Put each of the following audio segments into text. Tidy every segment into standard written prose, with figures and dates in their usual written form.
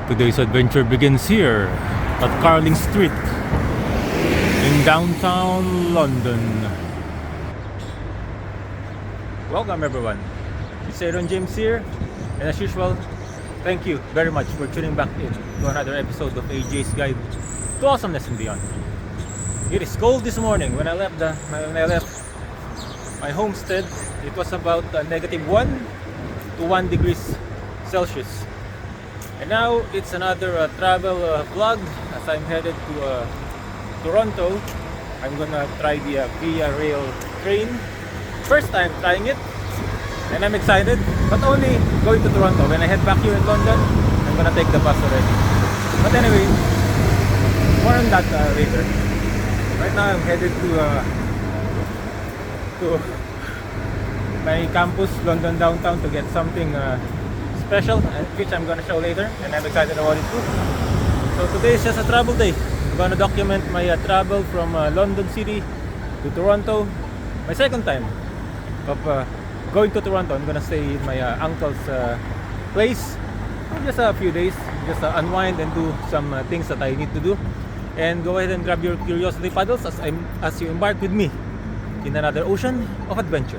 Today's adventure begins here at Carling Street in downtown London. Welcome everyone. It's Aaron James here, and as usual, thank you very much for tuning back in to another episode of AJ's Guide to Awesomeness and Beyond. It is cold this morning. When I left my homestead, it was about -1 to 1 degrees Celsius. And now it's another travel vlog as I'm headed to Toronto. I'm gonna try the Via Rail train. First time trying it, and I'm excited, but only going to Toronto. When I head back here in London, I'm gonna take the bus already. But anyway, more on that later. Right now I'm headed to my campus, London downtown, to get something special, which I'm gonna show later, and I'm excited about it too. So today is just a travel day. I'm gonna document my travel from London City to Toronto. My second time of going to Toronto. I'm gonna stay in my uncle's place for just a few days, just unwind and do some things that I need to do. And go ahead and grab your curiosity paddles as you embark with me in another ocean of adventure.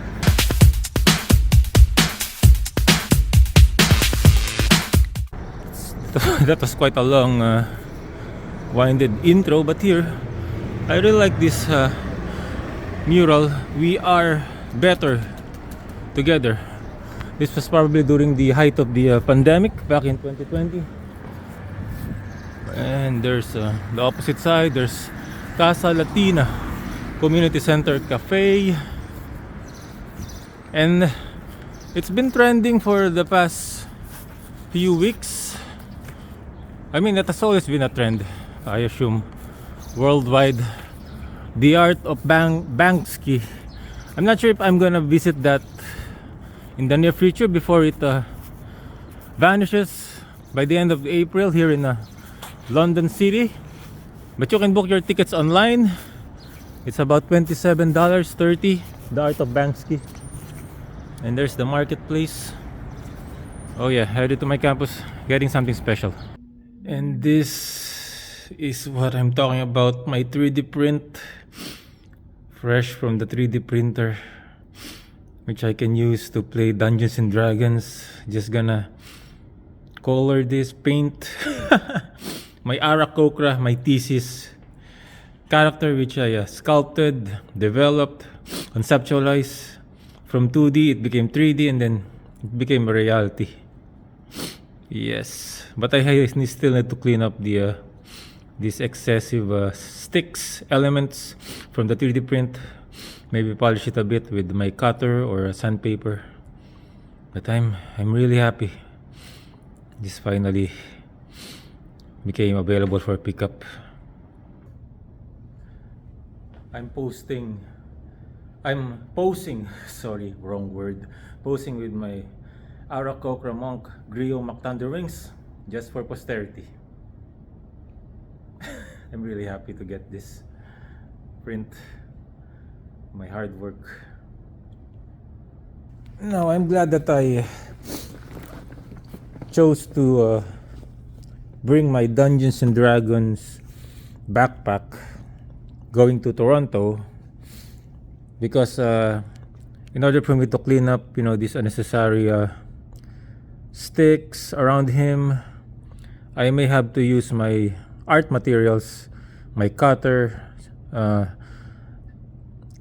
That was quite a long winded intro, but here I really like this mural, "We are better together." This was probably during the height of the pandemic back in 2020. And there's the opposite side, there's Casa Latina Community Center Cafe, and it's been trending for the past few weeks. I mean, that has always been a trend, I assume, worldwide. The art of Banksy. I'm not sure if I'm gonna visit that in the near future before it vanishes by the end of April here in London City. But you can book your tickets online. It's about $27.30, the art of Banksy. And there's the marketplace. Oh yeah, headed to my campus, getting something special. And this is what I'm talking about, my 3D print, fresh from the 3D printer, which I can use to play Dungeons and Dragons. Just gonna color this, paint my Aarakocra, my thesis character, which I sculpted, developed, conceptualized. From 2D it became 3D, and then it became a reality. Yes, but I still need to clean up the these excessive sticks, elements from the 3D print. Maybe polish it a bit with my cutter or sandpaper. But I'm really happy this finally became available for pickup. I'm posing posing with my Aarakocra Monk Griot McThunder Wings just for posterity. I'm really happy to get this print, my hard work. Now I'm glad that I chose to bring my Dungeons and Dragons backpack going to Toronto, because in order for me to clean up, these unnecessary sticks around him, I may have to use my art materials, my cutter,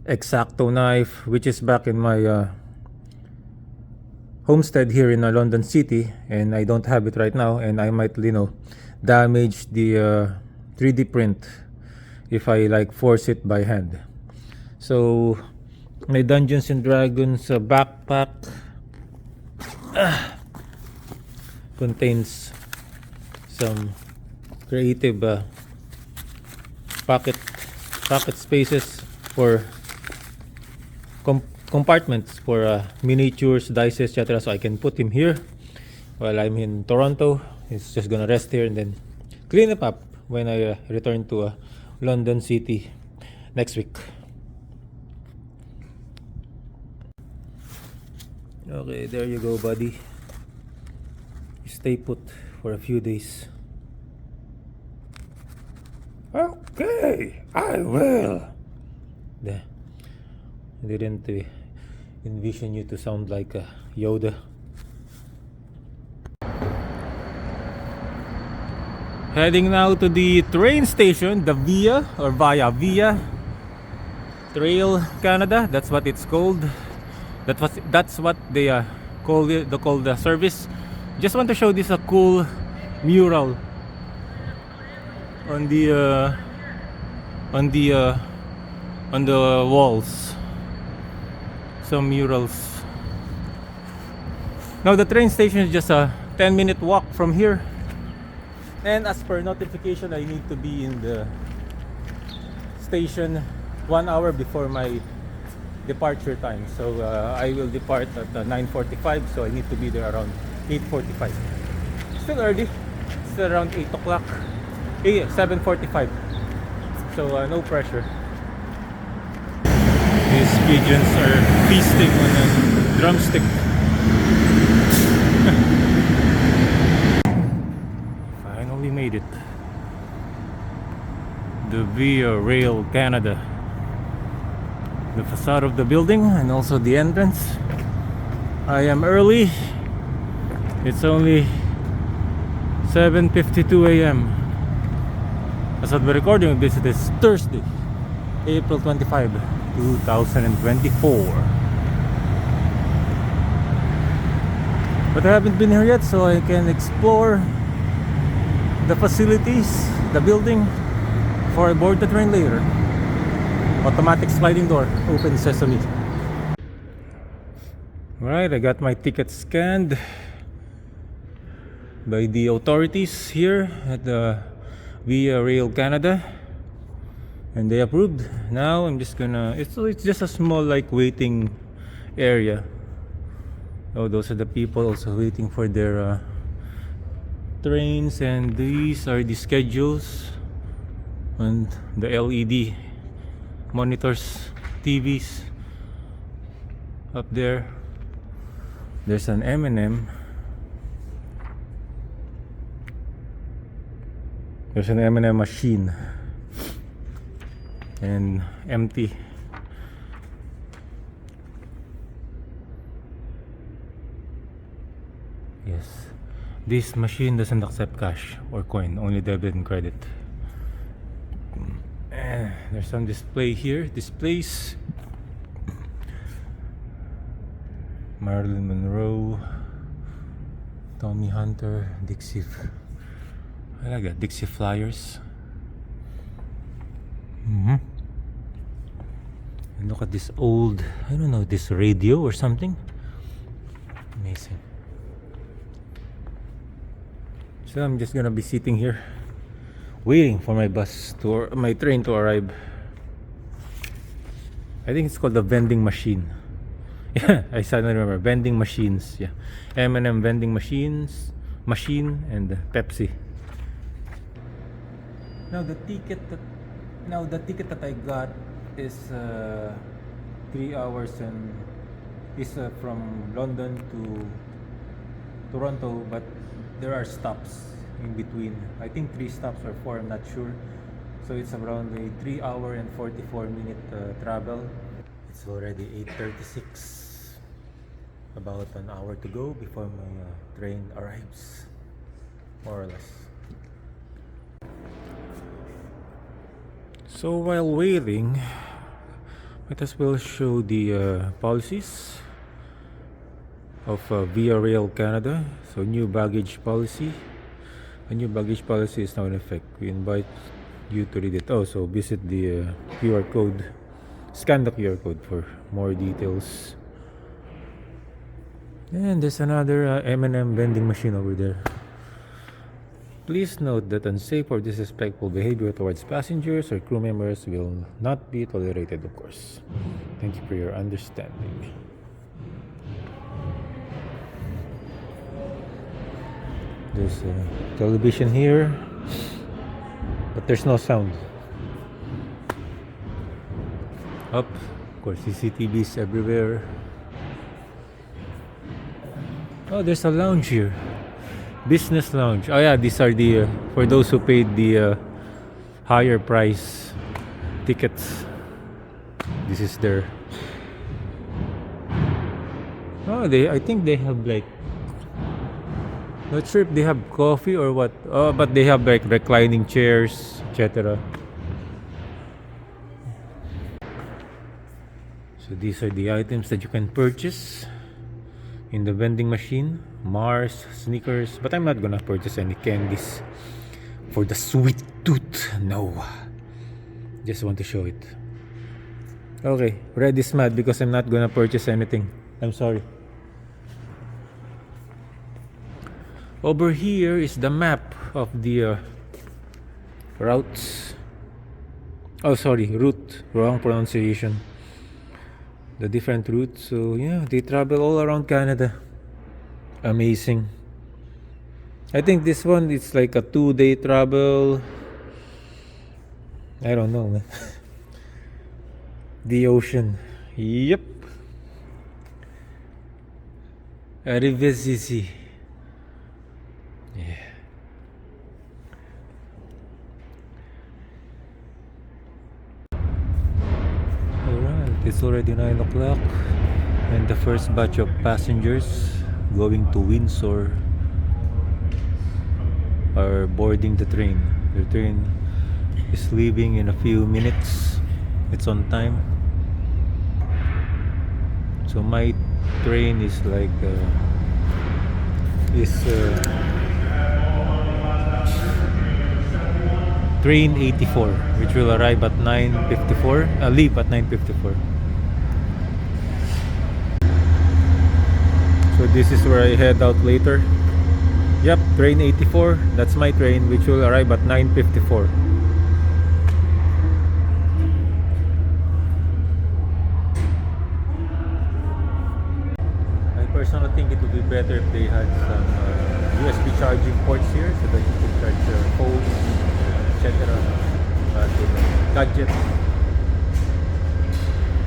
X-Acto knife, which is back in my homestead here in London City, and I don't have it right now, and I might damage the 3D print if I force it by hand. So my Dungeons and Dragons backpack contains some creative pocket spaces for compartments for miniatures, dice, etc. So I can put him here while I'm in Toronto. He's just gonna rest here and then clean it up when I return to London City next week. Okay, there you go, buddy. Stay put for a few days. Okay, I will. I didn't envision you to sound like Yoda. Heading now to the train station, the Via Trail Canada. That's what it's called. That's what they call the service. Just want to show this a cool mural on the walls. Some murals. Now the train station is just a 10-minute walk from here. And as per notification, I need to be in the station 1 hour before my departure time. So I will depart at 9:45, so I need to be there around 8:45. Still early. Still around 8 o'clock. 7:45. So no pressure. These pigeons are feasting on a drumstick. Finally made it. The Via Rail Canada. The facade of the building and also the entrance. I am early. It's only 7:52 a.m. As of the recording, this is Thursday, April 25, 2024. But I haven't been here yet, so I can explore the facilities, the building, before I board the train later. Automatic sliding door, open sesame. Alright, I got my ticket scanned by the authorities here at the Via Rail Canada, and they approved. Now I'm just gonna, it's just a small like waiting area. Oh, those are the people also waiting for their trains, and these are the schedules and the LED monitors, TVs up there. There's an M&M. There's an M&M machine and empty. Yes, this machine doesn't accept cash or coin, only debit and credit. There's some display here. Displays. Marilyn Monroe, Tommy Hunter, Dixie. I like that. Dixie Flyers. And look at this old, I don't know, this radio or something. Amazing. So I'm just gonna be sitting here waiting for my my train to arrive. I think it's called the vending machine. Yeah, I suddenly remember vending machines. Yeah, M&M vending machine and Pepsi. Now the ticket that I got is 3 hours and is from London to Toronto, but there are stops in between. I think 3 stops or 4, I'm not sure. So it's around a 3 hour and 44-minute travel. It's already 8:36. About an hour to go before my train arrives, more or less. So while waiting, might as well show the policies of Via Rail Canada. So new baggage policy. A new baggage policy is now in effect. We invite you to read it. Also visit the QR code. Scan the QR code for more details. And there's another M&M vending machine over there. Please note that unsafe or disrespectful behavior towards passengers or crew members will not be tolerated, of course. Thank you for your understanding. There's a television here, but there's no sound. Up, of course, CCTVs everywhere. Oh, there's a lounge here. Business lounge. Oh yeah, these are the for those who paid the higher price tickets. This is their I think they have like, not sure if they have coffee or what. Oh, but they have like reclining chairs, etc. So these are the items that you can purchase in the vending machine. Mars, Snickers, but I'm not gonna purchase any candies for the sweet tooth. No, just want to show it. Okay, Red is mad because I'm not gonna purchase anything. I'm sorry. Over here is the map of the routes. Oh, sorry, route. Wrong pronunciation. The different routes. So yeah, they travel all around Canada. Amazing. I think this one it's like a 2-day travel. I don't know, man. The ocean. Yep. Arrivederci. Yeah. Alright, it's already 9 o'clock and the first batch of passengers going to Windsor are boarding the train. The train is leaving in a few minutes. It's on time. So my train is like train 84, which will arrive at 9:54. Leave at 9:54. So this is where I head out later. Yep, train 84. That's my train, which will arrive at 9:54. I personally think it would be better if they had some USB charging ports here so that you can charge your phone, etc. Gadgets.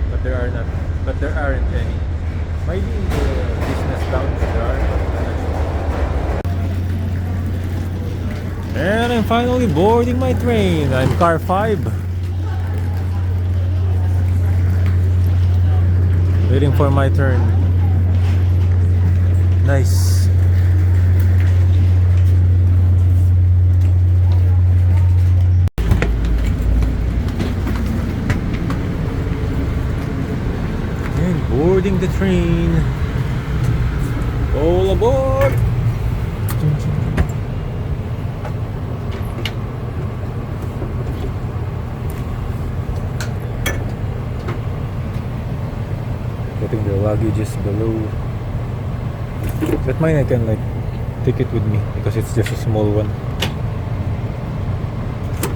But there are not. But there aren't any. Maybe in the business lounge there are. And I'm finally boarding my train. I'm car 5. Waiting for my turn. Nice. And boarding the train. All aboard! Putting the luggages below. But mine I can like take it with me because it's just a small one.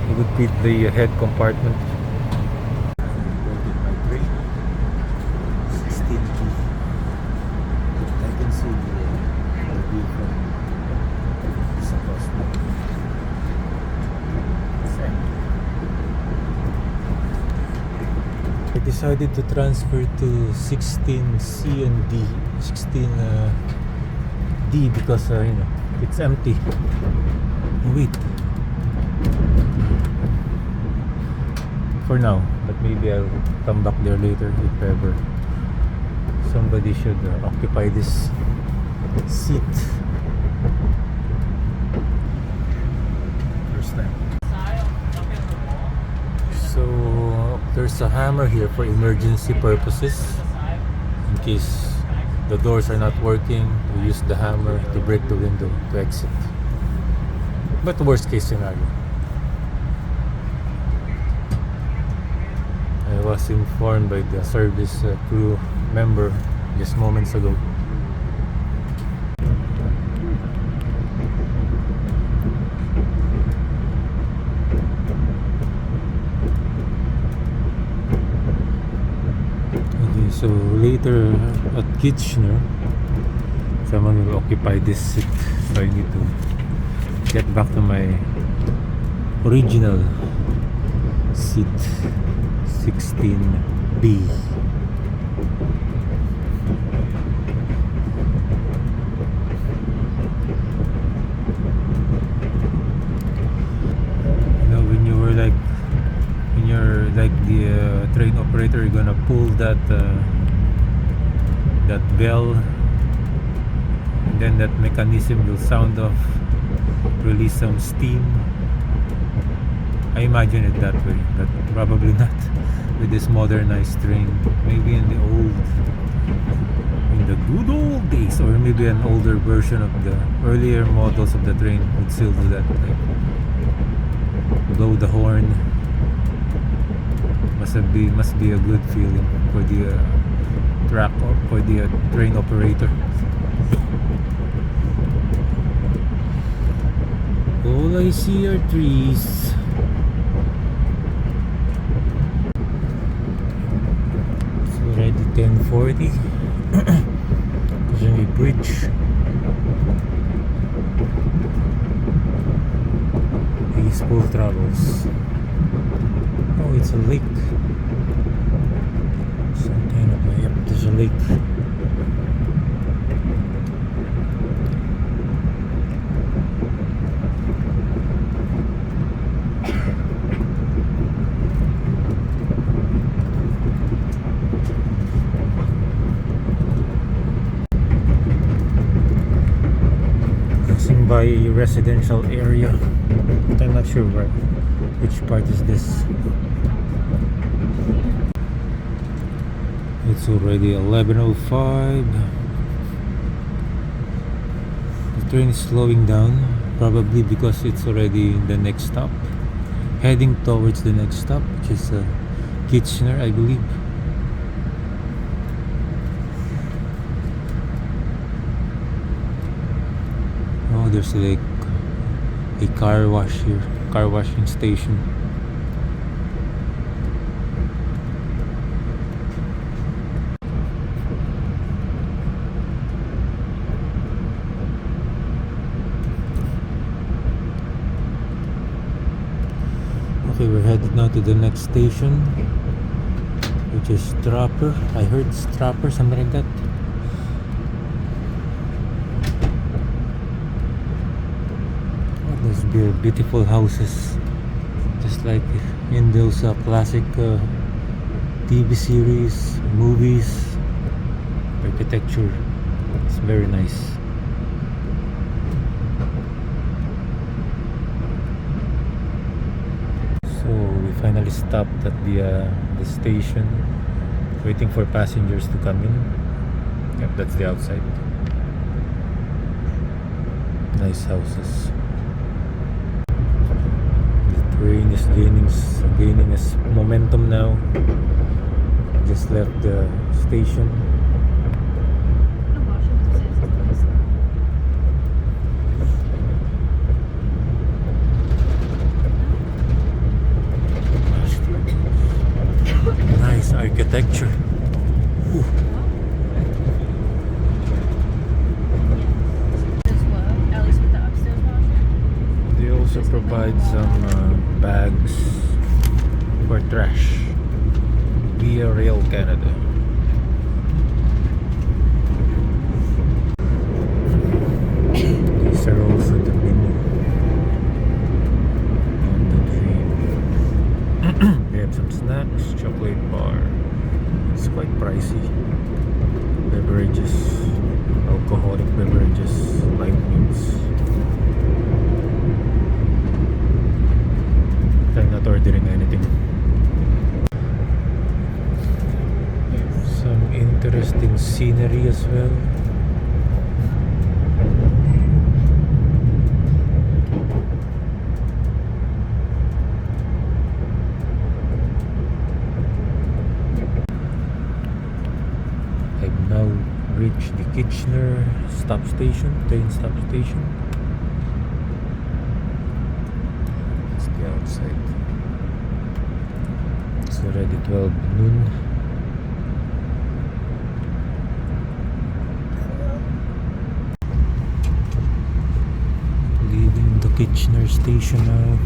It would fit the head compartment. My train 16B. I can see the view from across me. I decided to transfer to 16C and D. 16 D because you know it's empty. Wait. For now, but maybe I'll come back there later if ever. Somebody should occupy this seat. First time. So there's a hammer here for emergency purposes. In case the doors are not working, we use the hammer to break the window to exit. But the worst case scenario. I was informed by the service crew member just moments ago. Okay, so later at Kitchener, someone will occupy this seat, so I need to get back to my original seat, 16B. You know, when you were like like the train operator gonna pull that that bell, and then that mechanism will sound off, release some steam. I imagine it that way, but probably not with this modernized train. Maybe in the good old days, or maybe an older version of the earlier models of the train would still do that, like blow the horn. Must be a good feeling for the track, or for the train operator. All I see are trees. It's already 10:40. There's a bridge. Peaceful travels. Oh, it's a lake. Some kind of, yep, there's a lake. Passing by a residential area, but I'm not sure which part is this. It's already 11:05. The train is slowing down, probably because it's already the next stop, heading towards the next stop, which is Kitchener, I believe. Oh, there's like a car wash here, car washing station. Okay, we're headed now to the next station, which is Strapper. I heard Strapper, something like that. Oh, there's beautiful houses, just like in those classic TV series, movies. Architecture, it's very nice. So we finally stopped at the station, waiting for passengers to come in. Yep, that's the outside. Nice houses. The train is gaining its momentum now. Just left the station. Nice architecture. Ooh. They also provide some bags for trash via Rail Canada. These are also the menu on the train. They have some snacks, chocolate bar. It's quite pricey. Beverages, alcoholic beverages, light meals. I'm not ordering anything. Some interesting scenery as well. I've now reached the Kitchener stop station, train stop station. That's the outside. It's already 12 noon. Leaving the Kitchener station now.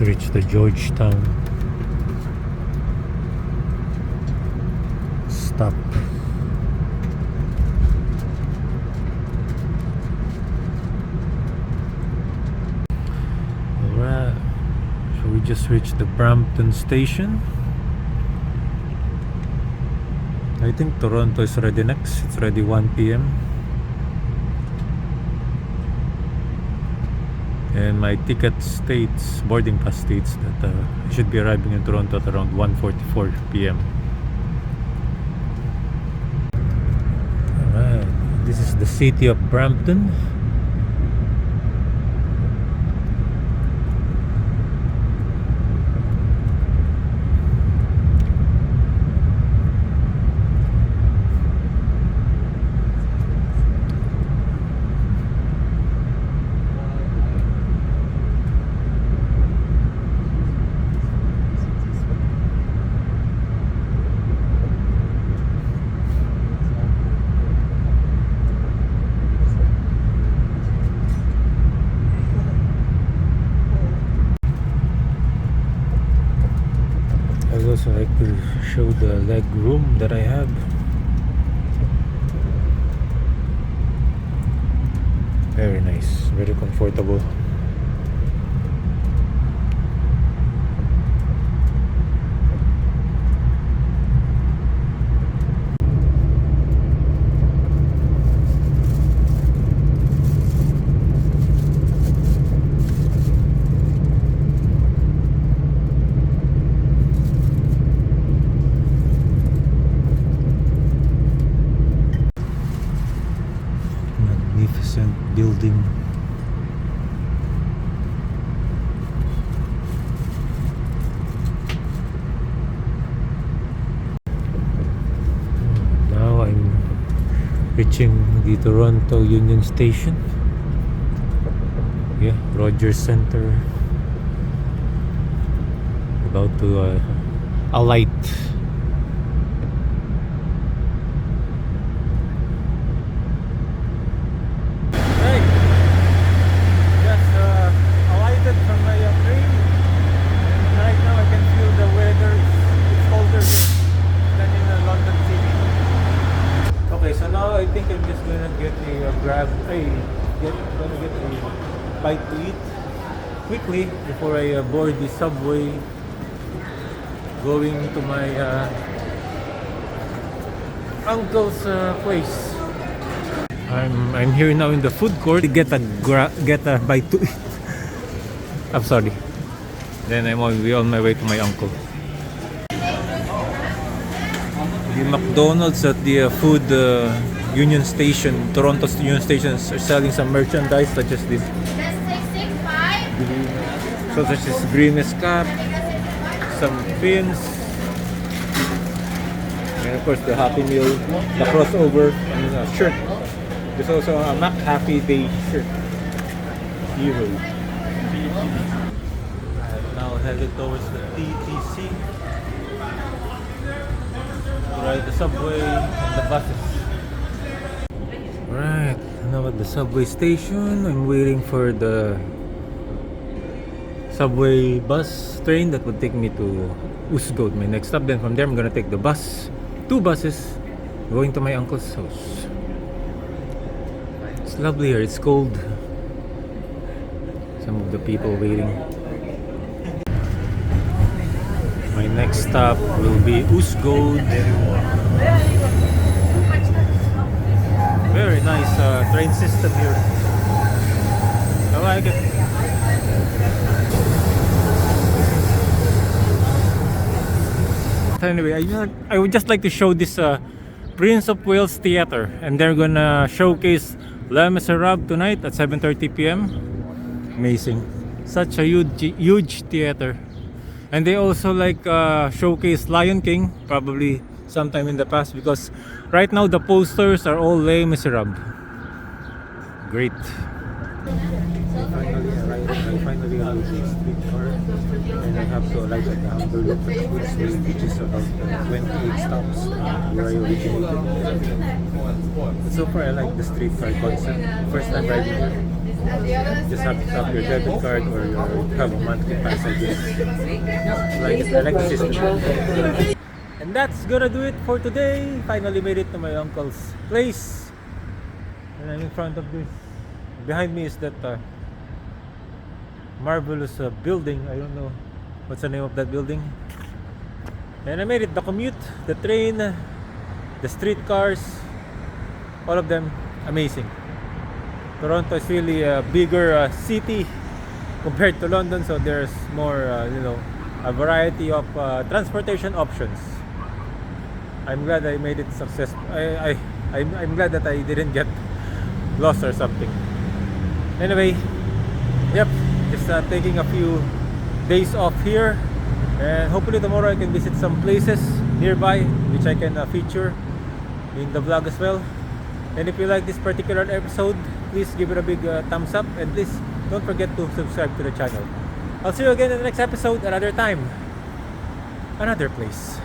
reached the Georgetown stop. Alright, so we just reached the Brampton station. I think Toronto is ready next. It's already 1 p.m. And my ticket states, boarding pass states that I should be arriving in Toronto at around 1:44 p.m. Alright, this is the city of Brampton. I would also like to show the leg room that I have. Very nice, very comfortable. Magnificent building. Now I'm reaching the Toronto Union Station. Yeah, Rogers Center. About to alight. From my train, and right now I can feel the weather. It's colder here than in London City. Okay, so now I think I'm just gonna get a gonna get a bite to eat quickly before I board the subway going to my uncle's place. I'm here now in the food court to get a bite to eat. I'm sorry. Then I'm on my way to my uncle. The McDonald's at the food Union Station, Toronto's Union Station, are selling some merchandise such as this. Such as green cap, some pins, and of course the Happy Meal, the crossover, and a shirt. There's also a Mac Happy Day shirt. Hero. Now headed towards the TTC to ride the subway and the buses. Right, now at the subway station, I'm waiting for the subway bus train that would take me to Usgod, my next stop. Then from there I'm gonna take the bus, 2 buses, going to my uncle's house. It's lovely here, it's cold. Some of the people waiting. My next stop will be Usgod. Very nice train system here. I like it. Anyway, I would just like to show this Prince of Wales Theatre, and they're gonna showcase Les Miserables tonight at 7:30 p.m. Amazing. Such a huge theater. And they also showcase Lion King, probably sometime in the past, because right now the posters are all Les Miserables. Great. I finally arrived at the streetcar, and I have to arrive at the Hamburg Expressway, which is about 28 stops where I originated. But so far I like the streetcar concept. First time riding here. Just have to tap your debit card or you have a monthly pass, I guess. I like the system. And that's gonna do it for today. Finally made it to my uncle's place. And I'm in front of this. Behind me is that marvelous building. I don't know what's the name of that building. And I made it. The commute, the train, the streetcars, all of them amazing. Toronto is really a bigger city compared to London, so there's more a variety of transportation options. I'm glad I made it successful. I'm glad that I didn't get lost or something. Anyway, yep, just taking a few days off here, and hopefully tomorrow I can visit some places nearby which I can feature in the vlog as well. And if you like this particular episode, please give it a big thumbs up, and please don't forget to subscribe to the channel. I'll see you again in the next episode, another time, another place.